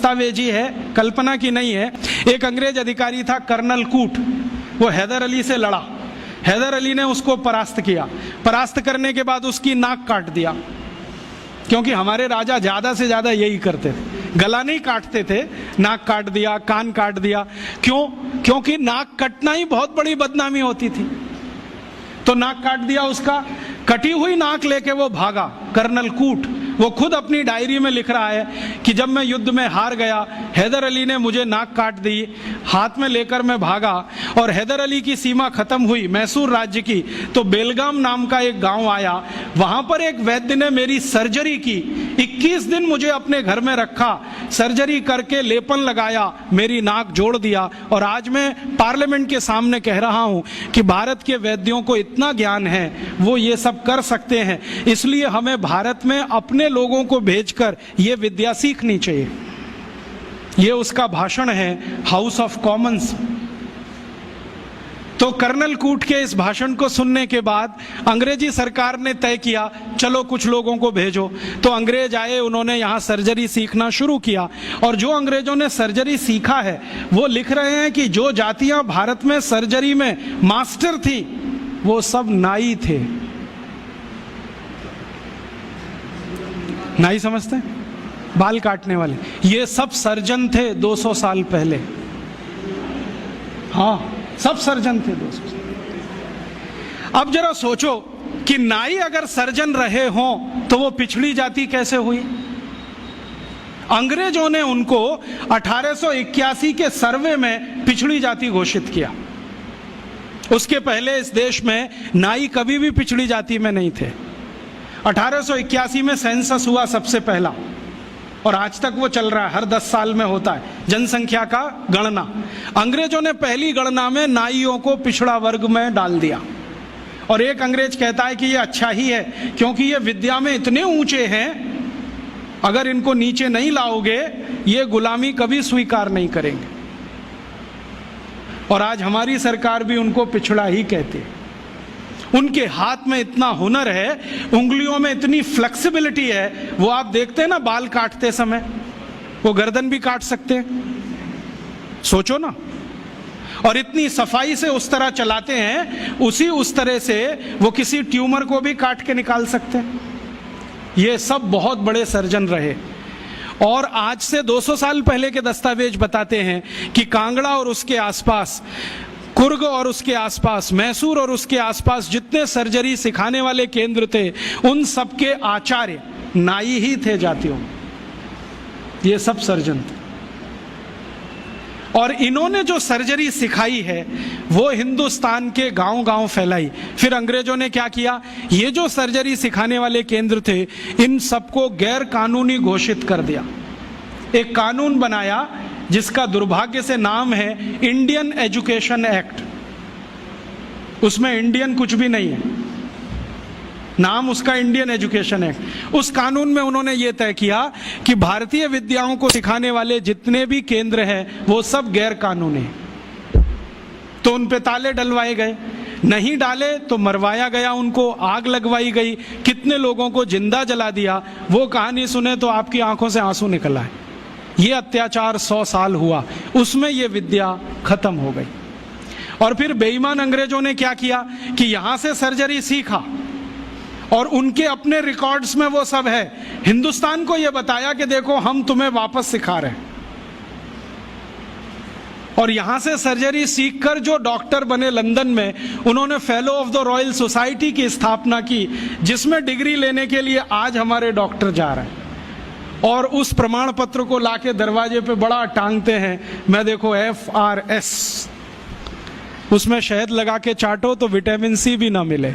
दस्तावेजी है, कल्पना की नहीं है। एक अंग्रेज अधिकारी था कर्नल कूट, वो हैदर अली से लड़ा, हैदर अली ने उसको परास्त किया, परास्त करने के बाद उसकी नाक काट दिया, क्योंकि हमारे राजा ज्यादा से ज्यादा यही करते थे, गला नहीं काटते थे, नाक काट दिया, कान काट दिया। क्यों? क्योंकि नाक कटना ही बहुत बड़ी बदनामी होती थी। तो नाक काट दिया उसका, कटी हुई नाक लेके वो भागा कर्नल कूट। वो खुद अपनी डायरी में लिख रहा है कि जब मैं युद्ध में हार गया, हैदर अली ने मुझे नाक काट दी, हाथ में लेकर मैं भागा, और हैदर अली की सीमा खत्म हुई मैसूर राज्य की, तो बेलगाम नाम का एक गांव आया, वहां पर एक वैद्य ने मेरी सर्जरी की, 21 दिन मुझे अपने घर में रखा, सर्जरी करके लेपन लगाया, मेरी नाक जोड़ दिया, और आज मैं पार्लियामेंट के सामने कह रहा हूं कि भारत के वैद्यों को इतना ज्ञान है, वो ये सब कर सकते हैं, इसलिए हमें भारत में अपने लोगों को भेजकर ये विद्या सीखनी चाहिए। ये उसका भाषण है हाउस ऑफ कॉमन्स। तो कर्नल कूट के इस भाषण को सुनने के बाद अंग्रेजी सरकार ने तय किया, चलो कुछ लोगों को भेजो। तो अंग्रेज आए, उन्होंने यहाँ सर्जरी सीखना शुरू किया, और जो अंग्रेजों ने सर्जरी सीखा है वो लिख रहे हैं कि जो जातियां भारत में सर्जरी में मास्टर थी वो सब नाई थे। नाई समझते हैं? बाल काटने वाले, ये सब सर्जन थे 200 साल पहले। हाँ, सब सर्जन थे 200 साल। अब जरा सोचो कि नाई अगर सर्जन रहे हों तो वो पिछड़ी जाति कैसे हुई? अंग्रेजों ने उनको 1881 के सर्वे में पिछड़ी जाति घोषित किया। उसके पहले इस देश में नाई कभी भी पिछड़ी जाति में नहीं थे। 1881 में सेंसस हुआ सबसे पहला, और आज तक वो चल रहा है, हर 10 साल में होता है जनसंख्या का गणना। अंग्रेजों ने पहली गणना में नाइयों को पिछड़ा वर्ग में डाल दिया, और एक अंग्रेज कहता है कि ये अच्छा ही है, क्योंकि ये विद्या में इतने ऊंचे हैं, अगर इनको नीचे नहीं लाओगे ये गुलामी कभी स्वीकार नहीं करेंगे। और आज हमारी सरकार भी उनको पिछड़ा ही कहती है। उनके हाथ में इतना हुनर है, उंगलियों में इतनी फ्लेक्सिबिलिटी है, वो आप देखते हैं ना बाल काटते समय, वो गर्दन भी काट सकते हैं, सोचो ना। और इतनी सफाई से उस तरह चलाते हैं, उस तरह से वो किसी ट्यूमर को भी काट के निकाल सकते हैं। ये सब बहुत बड़े सर्जन रहे। और आज से 200 साल पहले के दस्तावेज बताते हैं कि कांगड़ा और उसके आसपास, कुर्ग और उसके आसपास, मैसूर और उसके आसपास जितने सर्जरी सिखाने वाले केंद्र थे, उन सबके आचार्य नाई ही थे जातियों में। ये सब सर्जन थे, और इन्होंने जो सर्जरी सिखाई है वो हिंदुस्तान के गांव-गांव फैलाई। फिर अंग्रेजों ने क्या किया, ये जो सर्जरी सिखाने वाले केंद्र थे, इन सबको गैर कानूनी घोषित कर दिया। एक कानून बनाया जिसका दुर्भाग्य से नाम है इंडियन एजुकेशन एक्ट। उसमें इंडियन कुछ भी नहीं है, नाम उसका इंडियन एजुकेशन एक्ट। उस कानून में उन्होंने ये तय किया कि भारतीय विद्याओं को सिखाने वाले जितने भी केंद्र हैं वो सब गैर कानूनी हैं। तो उन पे ताले डलवाए गए, नहीं डाले तो मरवाया गया, उनको आग लगवाई गई, कितने लोगों को जिंदा जला दिया। वो कहानी सुने तो आपकी आंखों से आंसू निकल आए। ये अत्याचार 100 साल हुआ, उसमें ये विद्या खत्म हो गई। और फिर बेईमान अंग्रेजों ने क्या किया कि यहां से सर्जरी सीखा, और उनके अपने रिकॉर्ड्स में वो सब है। हिंदुस्तान को ये बताया कि देखो हम तुम्हें वापस सिखा रहे हैं। और यहां से सर्जरी सीखकर जो डॉक्टर बने लंदन में, उन्होंने fellow of the royal society की स्थापना की, जिसमें डिग्री लेने के लिए आज हमारे डॉक्टर जा रहे हैं। और उस प्रमाण पत्र को लाके दरवाजे पे बड़ा टांगते हैं। मैं देखो FRS, उसमें शहद लगा के चाटो तो विटामिन C भी ना मिले।